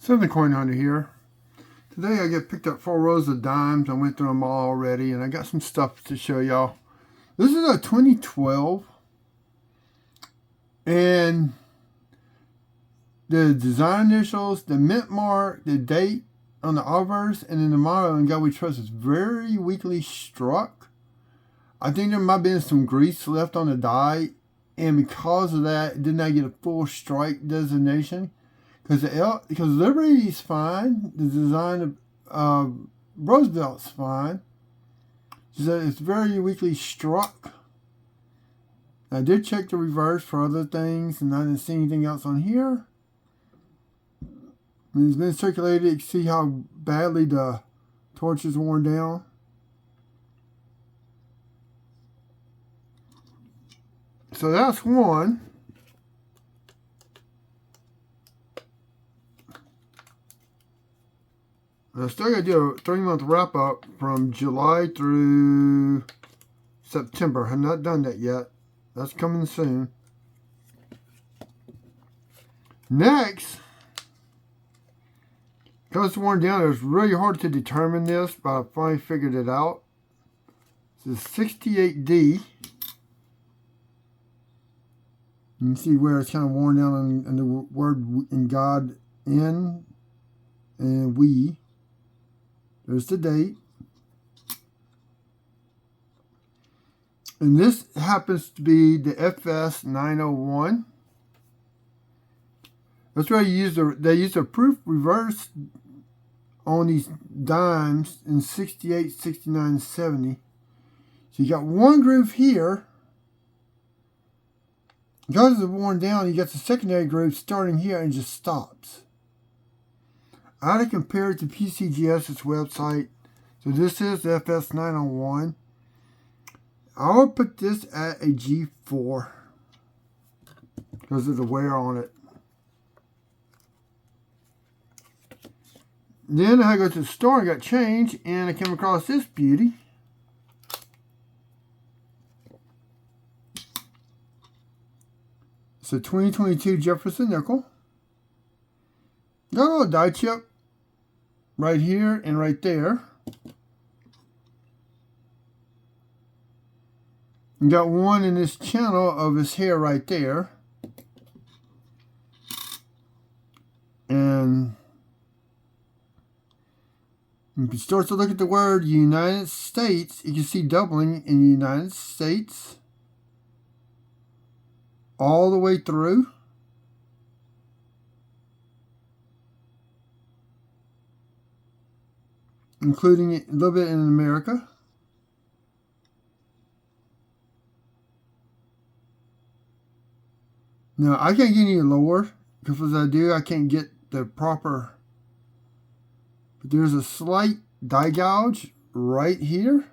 Southern Coin Hunter here. Today I picked up 4 rows of dimes. I went through them all already, and I got some stuff to show y'all. This is a 2012, and the design initials, the mint mark, the date on the obverse, and then the motto in God We Trust is very weakly struck. I think there might have been some grease left on the die, and because of that, it did not get a full strike designation. Because Liberty is fine, the design of Roosevelt's fine. So it's very weakly struck. I did check the reverse for other things, and I didn't see anything else on here. And it's been circulated. You can see how badly the torch is worn down. So that's one. I still got to do a 3-month wrap-up from July through September. I'm not done that yet. That's coming soon. Next, because it's worn down, it was really hard to determine this, but I finally figured it out. This is 68D. You can see where it's kind of worn down on the word in God, in, and we. There's the date. And this happens to be the FS 901. That's where they use a proof reverse on these dimes in 68, 69, 70. So you got one groove here. Because it's worn down, you got the secondary groove starting here and just stops. I had to compare it to PCGS's website. So this is the FS 901. I would put this at a G4 because of the wear on it. Then I go to the store and got change, and I came across this beauty. It's a 2022 Jefferson nickel. Got a little die chip right here and right there. And got one in this channel of his hair right there. And if you start to look at the word United States, you can see doubling in the United States all the way through. Including a little bit in America. Now, I can't get any lower, because as I do, I can't get the proper, but there's a slight die gouge right here.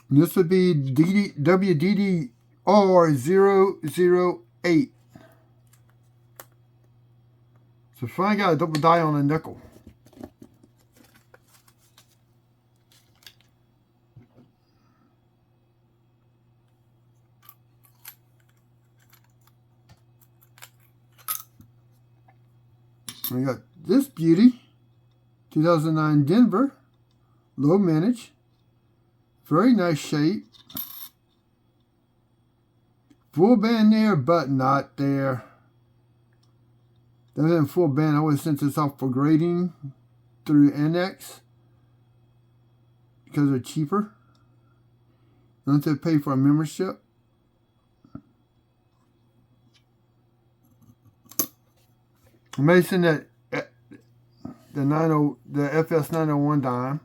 And this would be WDDO-008. So finally got a double die on a nickel. We got this beauty, 2009 Denver, low mintage, very nice shape. Full band there, but not there. That isn't full band. I would have sent this off for grading through NX because they're cheaper. Don't have to pay for a membership. I may send that the FS 901 dime.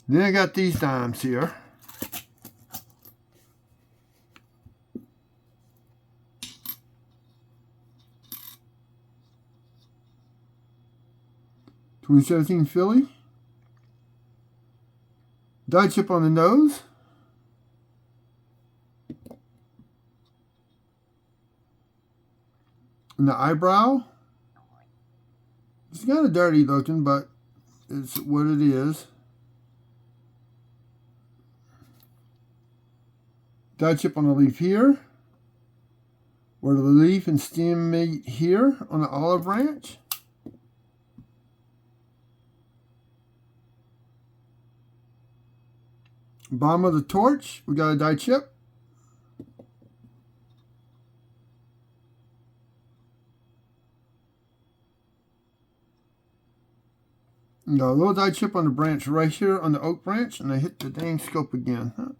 Then I got these dimes here. '17 Philly. Die chip on the nose. And the eyebrow. It's kind of dirty looking, but It's what it is. Die chip on the leaf here, where the leaf and stem meet here on the olive branch. Bottom of the torch, we got a die chip. And got a little die chip on the branch right here on the oak branch, and I hit the dang scope again. Huh?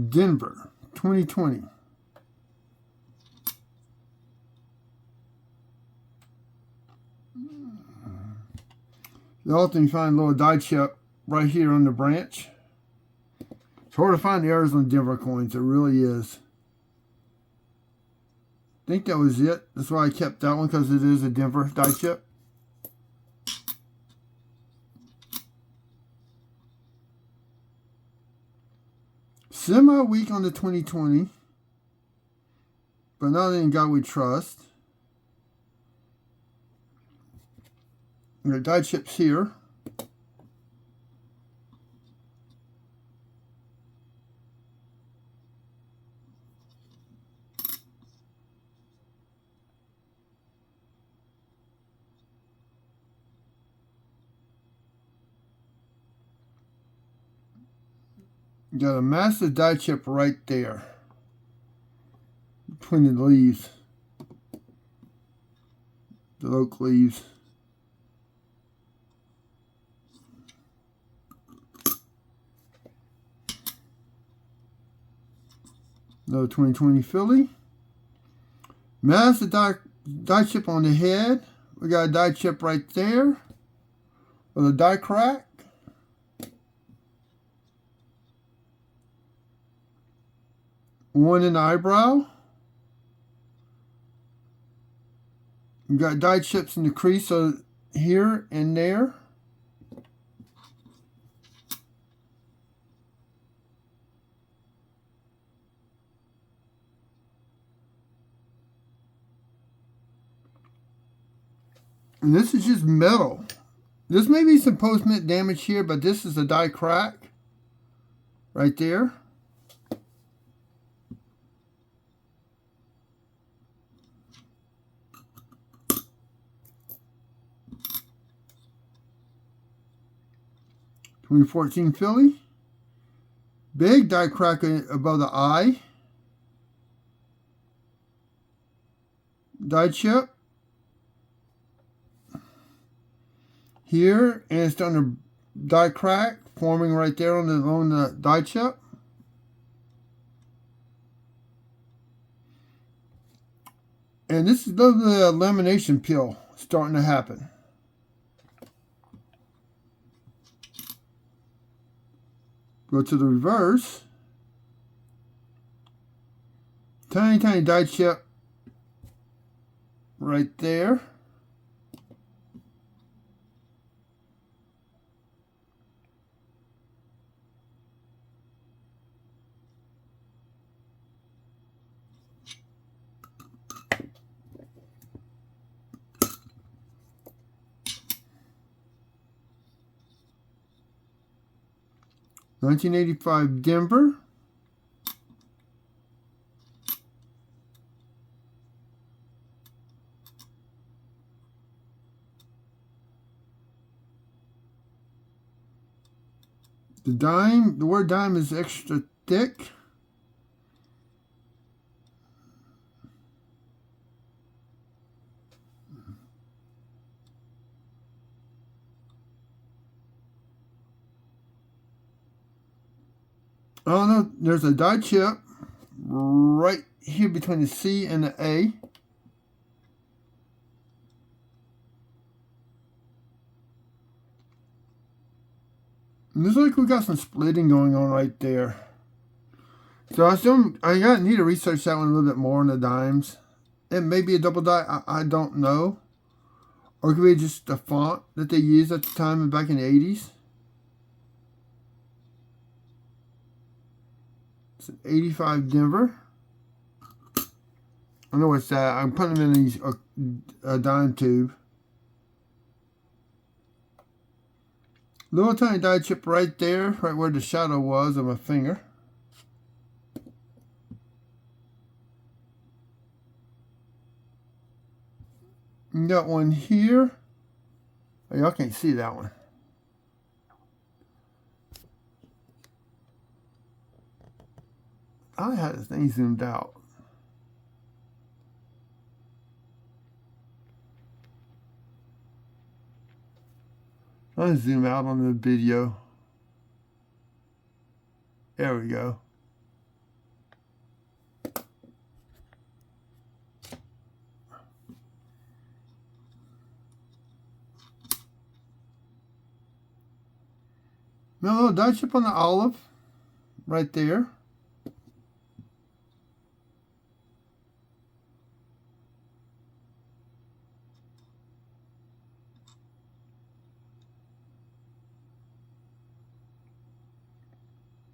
Denver, 2020. You often find a little die chip right here on the branch. It's hard to find the Arizona Denver coins. It really is. I think that was it. That's why I kept that one, because it is a Denver die chip. Semi-weak on the 2020, but not in God we trust. We got die chips here. Got a massive die chip right there between the leaves, the oak leaves. Another 2020 Philly. Massive die chip on the head. We got a die chip right there with a die crack. One in the eyebrow. We got die chips in the crease here and there. And this is just metal. This may be some post-mint damage here, but this is a die crack right there. .2014 Philly. Big die crack above the eye. Die chip. Here, and it's starting to die crack, forming right there on the die chip. And this is the lamination peel starting to happen. Go to the reverse. Tiny, tiny die chip right there. .1985 Denver. The word dime is extra thick. Oh no, there's a die chip right here between the C and the A. And looks like we got some splitting going on right there. So I need to research that one a little bit more on the dimes. It may be a double die, I don't know. Or it could be just the font that they used at the time back in the 80s. It's an 85 Denver. I know what's that. I'm putting them in these a dime tube. Little tiny die chip right there, right where the shadow was of my finger. You got one here. Oh, y'all can't see that one. I had this thing zoomed out. I'll zoom out on the video. There we go. Now a little die chip on the olive right there.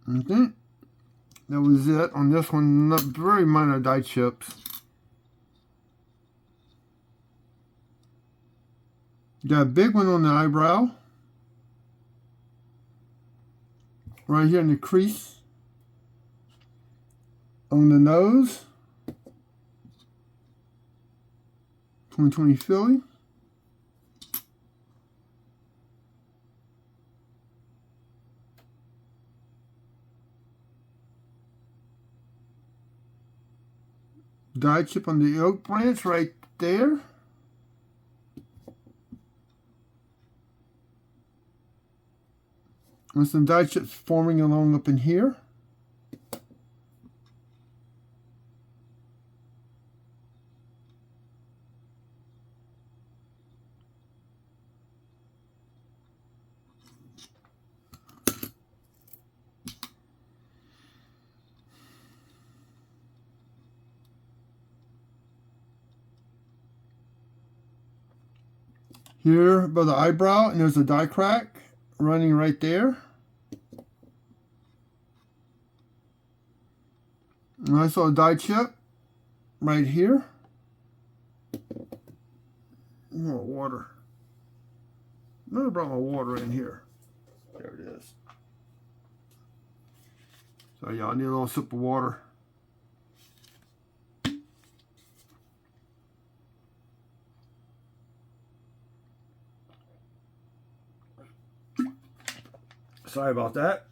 Okay. That was it on this one. Not very minor die chips. Got a big one on the eyebrow. Right here in the crease. On the nose. 2020 Philly. Die chip on the oak branch right there. And some die chips forming along up in here. Here above the eyebrow, and there's a die crack running right there. And I saw a die chip right here. More water. I never brought my water in here. There it is. So yeah, I need a little sip of water. Sorry about that.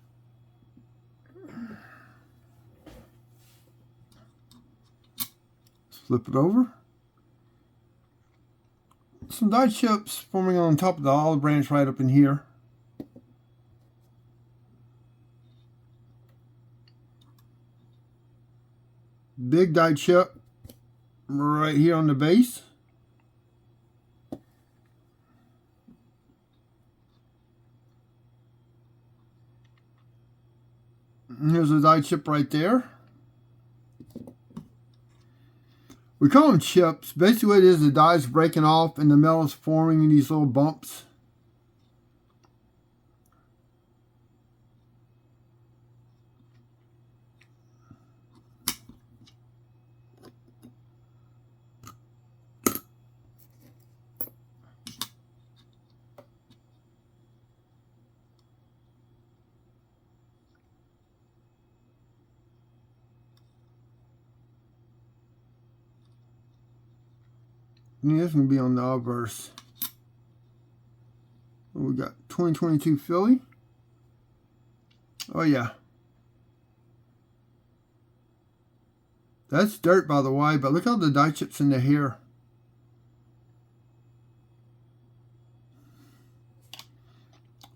Let's flip it over. Some die chips forming on top of the olive branch right up in here. Big die chip right here on the base. And here's a die chip right there. We call them chips. Basically what it is, the die is breaking off and the metal is forming these little bumps. And this going to be on the obverse. We got 2022 Philly. Oh yeah. That's dirt by the way, but look at all the die chips in the here.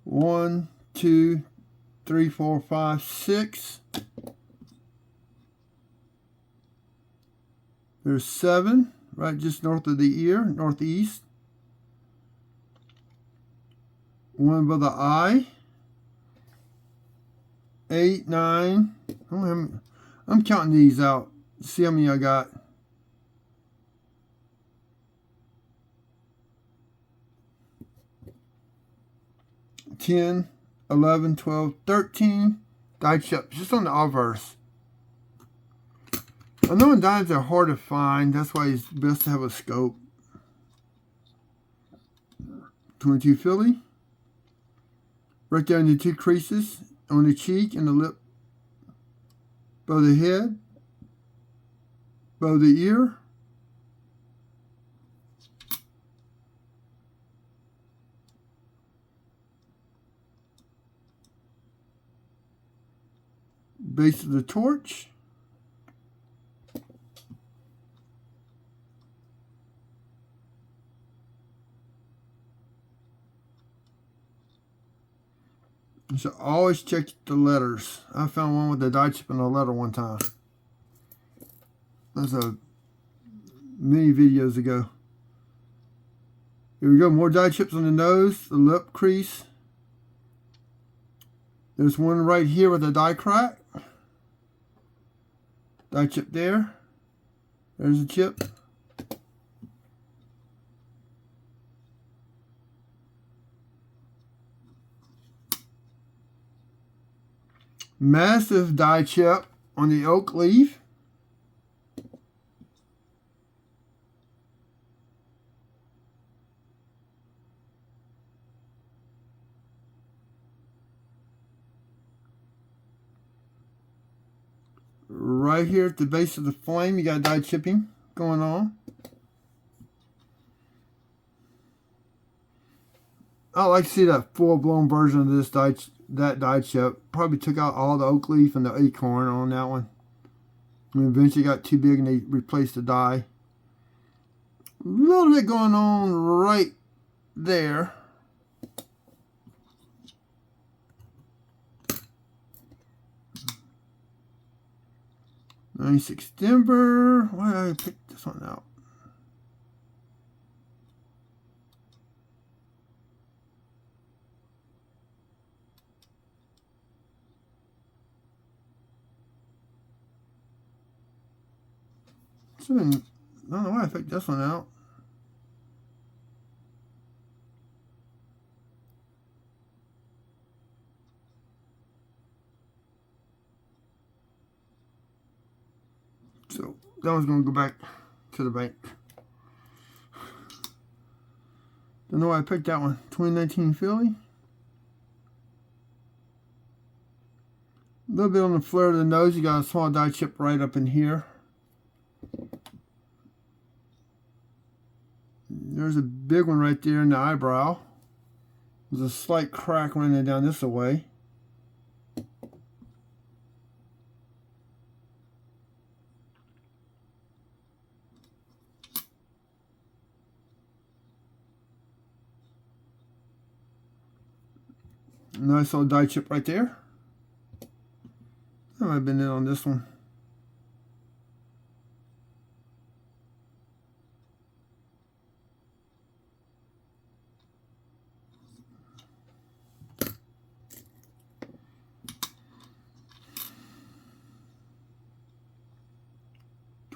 One, two, three, four, five, six. There's 7. Right just north of the ear, northeast. 1 above the eye. 8, 9. I'm counting these out. See how many I got. 10, 11, 12, 13 die chips just on the obverse. I know in dimes they're hard to find. That's why it's best to have a scope. 22 Philly. Right there in the two creases on the cheek and the lip. Above the head. Above the ear. Base of the torch. You should always check the letters. I found one with the die chip and a letter one time. That's many videos ago. Here we go. More die chips on the nose, the lip crease. There's one right here with a die crack. Die chip there. There's a chip. Massive die chip on the oak leaf. Right here at the base of the flame, you got die chipping going on. I like to see that full-blown version of this die chip. Probably took out all the oak leaf and the acorn on that one. And eventually got too big and they replaced the die. A little bit going on right there. Nice Denver. Why did I pick this one out? I don't know why I picked this one out. So that one's going to go back to the bank. Don't know why I picked that one. 2019 Philly. A little bit on the flare of the nose. You got a small die chip right up in here. There's a big one right there in the eyebrow. There's a slight crack running down this way. Nice little die chip right there. That might have been it on this one.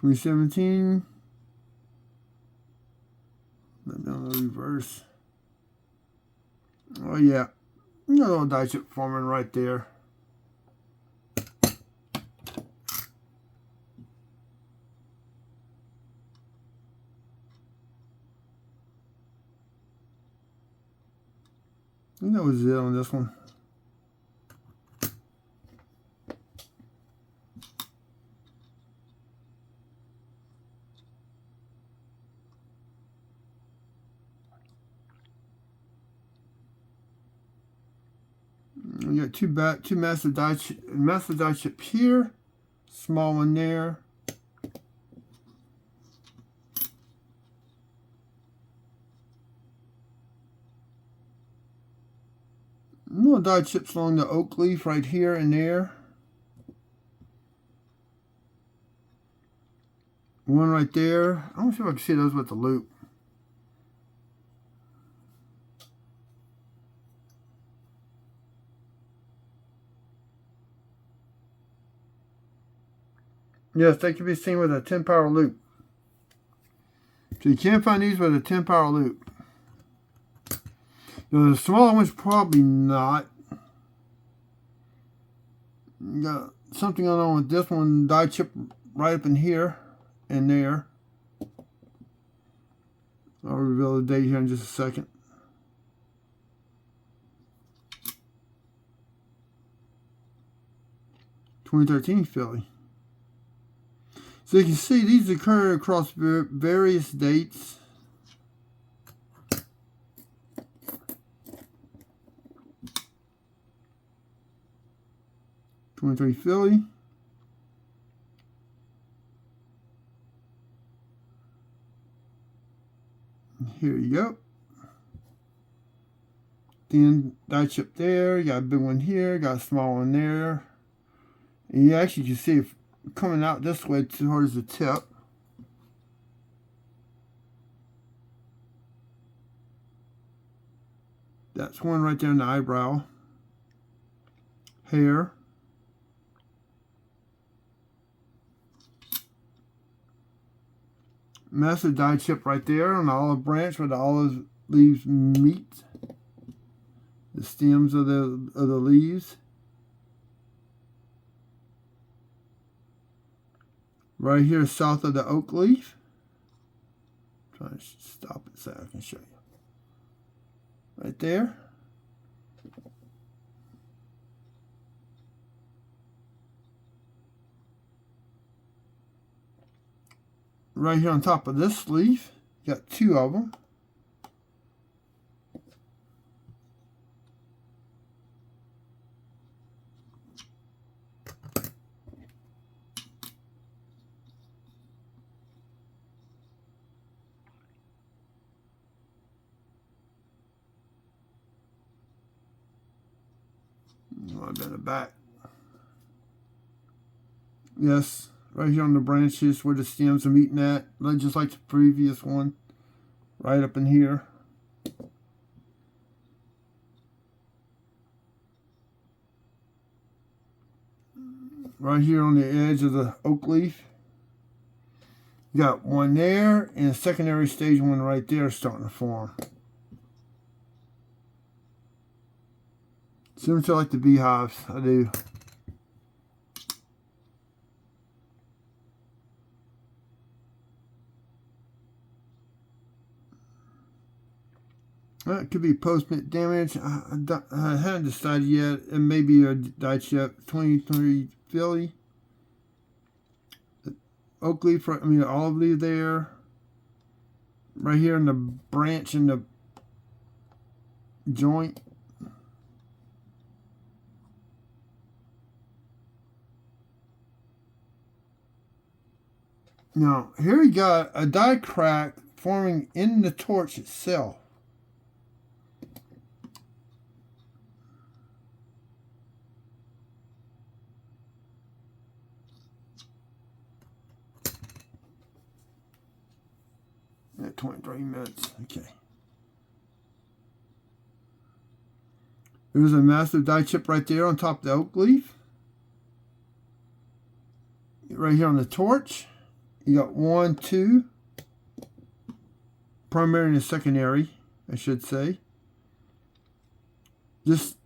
$2017. Let me on the reverse. Oh yeah. A little die chip forming right there. And that was it on this one. We got two massive die chip here, small one there. Little die chips along the oak leaf right here and there. One right there. I don't know if I can see those with the loop. Yes, they can be seen with a 10 power loop. So you can't find these with a 10 power loop. Now, the smaller ones probably not. You got something going on with this one. Die chip right up in here and there. I'll reveal the date here in just a second. (2013) Philly. So you can see these occur across various dates. (23) Philly. Here you go. Thin die chip there. You got a big one here. Got a small one there. And you actually can see it coming out this way towards the tip. That's one right there in the eyebrow. Hair. Massive die chip right there on the olive branch where the olive leaves meet. The stems of the leaves. Right here south of the oak leaf. Try to stop it so I can show you. Right there. Right here on top of this leaf, you got two of them. I've got it back. Yes, right here on the branches where the stems are meeting at, just like the previous one, right up in here. Right here on the edge of the oak leaf. You got one there and a secondary stage one right there starting to form. Similar to like the beehives, I do. It could be post-mint damage. I haven't decided yet. It may be a die chip. 23 Philly. The oak leaf, olive leaf there. Right here in the branch in the joint. Now, here we got a die crack forming in the torch itself. At 23 minutes. Okay. There's a massive die chip right there on top of the oak leaf. Right here on the torch. You got 1, 2. Primary and secondary, I should say. Just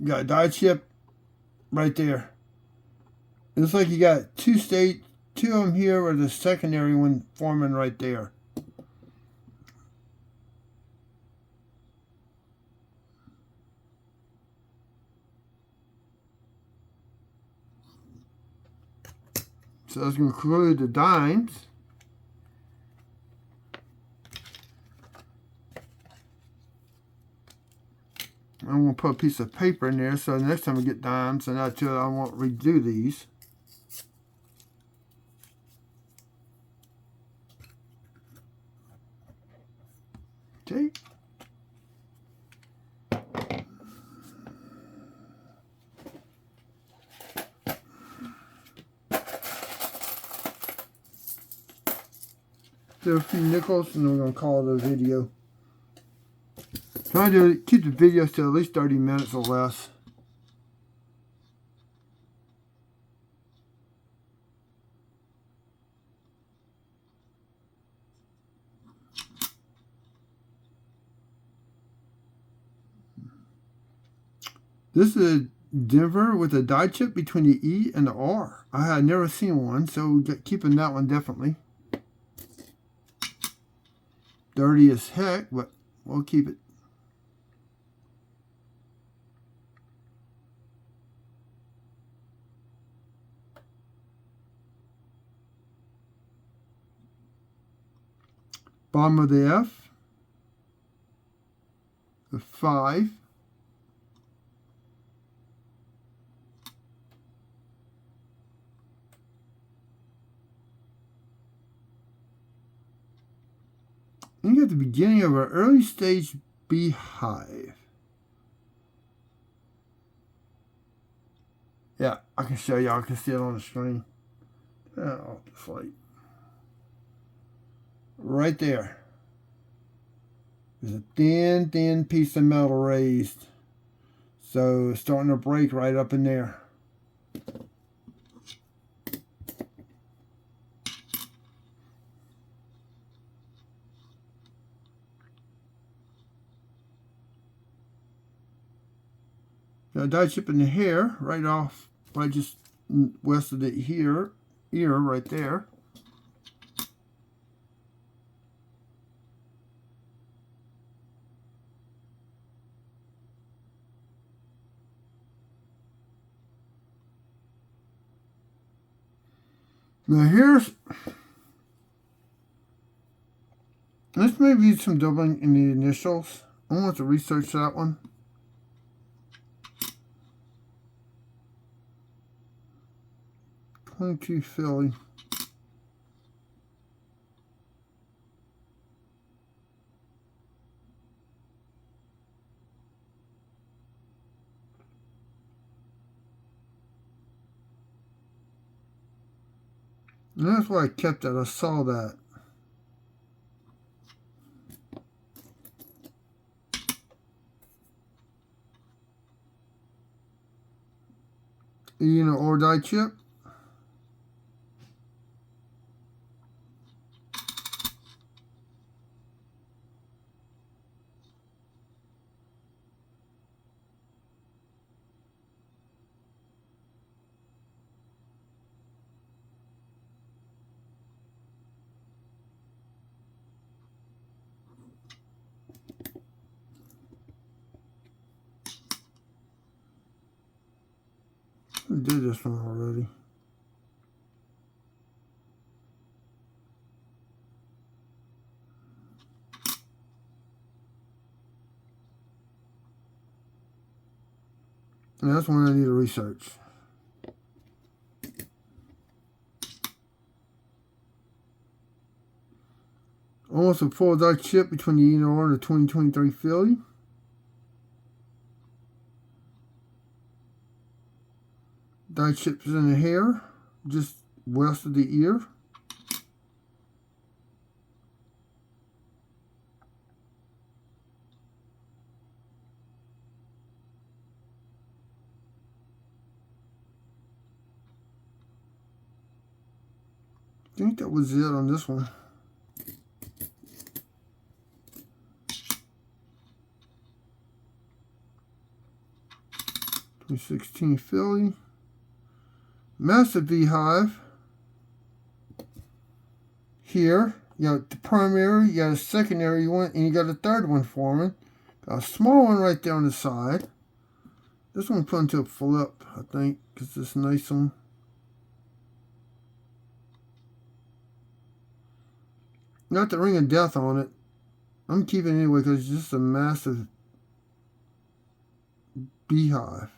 got a die chip right there. It looks like you got two of them here with the secondary one forming right there. So that's going to include the dimes. I'm going to put a piece of paper in there so the next time I get dimes, and I won't redo these. Okay. Do a few nickels, and then we're going to call it a video. Trying to keep the videos to at least 30 minutes or less. This is Denver with a die chip between the E and the R. I had never seen one, so keeping that one definitely. Dirty as heck, but we'll keep it. Bottom of the F. The 5. And you got the beginning of an early stage beehive. Yeah, I can show y'all. I can see it on the screen. Oh, it's like right there. There's a thin piece of metal raised. So it's starting to break right up in there. Got a die chip in the hair, right off, right just west of the ear right there. Now this may be some doubling in the initials. I want to research that one. .22 Philly. And that's why I kept that. I saw that. You know, or die chip. I did this one already. And that's one I need to research. Almost a full die chip between the ENR and the 2023 Philly. Die chips in the hair, just west of the ear. I think that was it on this one. .16 Philly. Massive beehive. Here, you got the primary, you got a secondary one, and you got a third one forming. Got a small one right there on the side. This one put into a flip, I think, because it's a nice one. Got the ring of death on it. I'm keeping it anyway because it's just a massive beehive.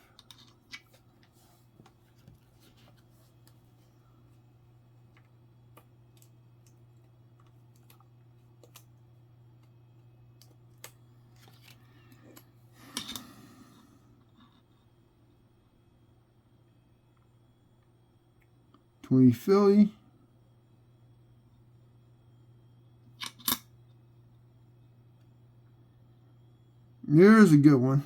.20 Philly. Here's a good one.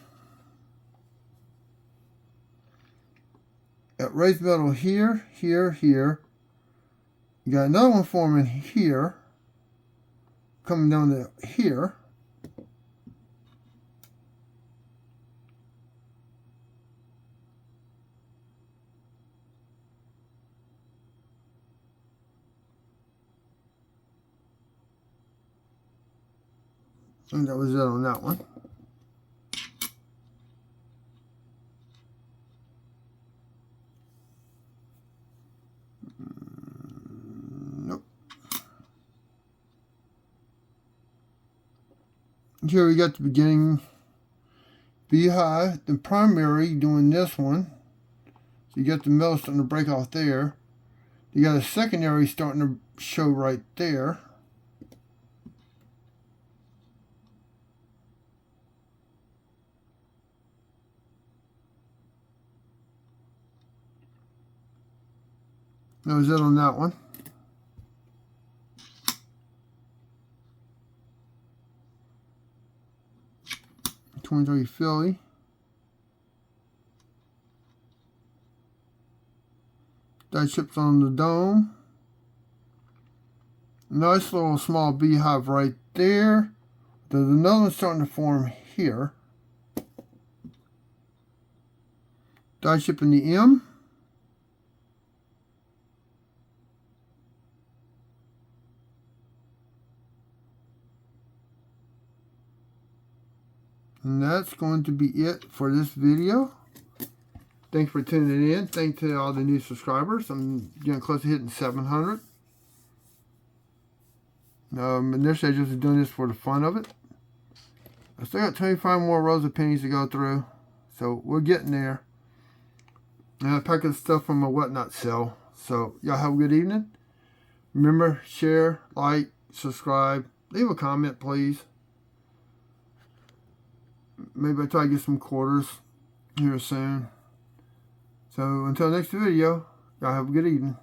Got raised metal here, here, here. You got another one forming here. Coming down to here. And that was it on that one. Nope. Here we got the beginning beehive, the primary doing this one. So you got the middle starting to break off there. You got a secondary starting to show right there. That was it on that one. '23 Philly. Die chips on the dome. Nice little small beehive right there. There's another one starting to form here. Die chip in the M. And that's going to be it for this video. Thanks for tuning in. Thanks to all the new subscribers. I'm getting close to hitting 700. Initially I just was doing this for the fun of it. I still got 25 more rows of pennies to go through. So we're getting there. And I pack up stuff from my whatnot sale. So y'all have a good evening. Remember, share, like, subscribe. Leave a comment, please. Maybe I'll try to get some quarters here soon. So until next video, y'all have a good evening.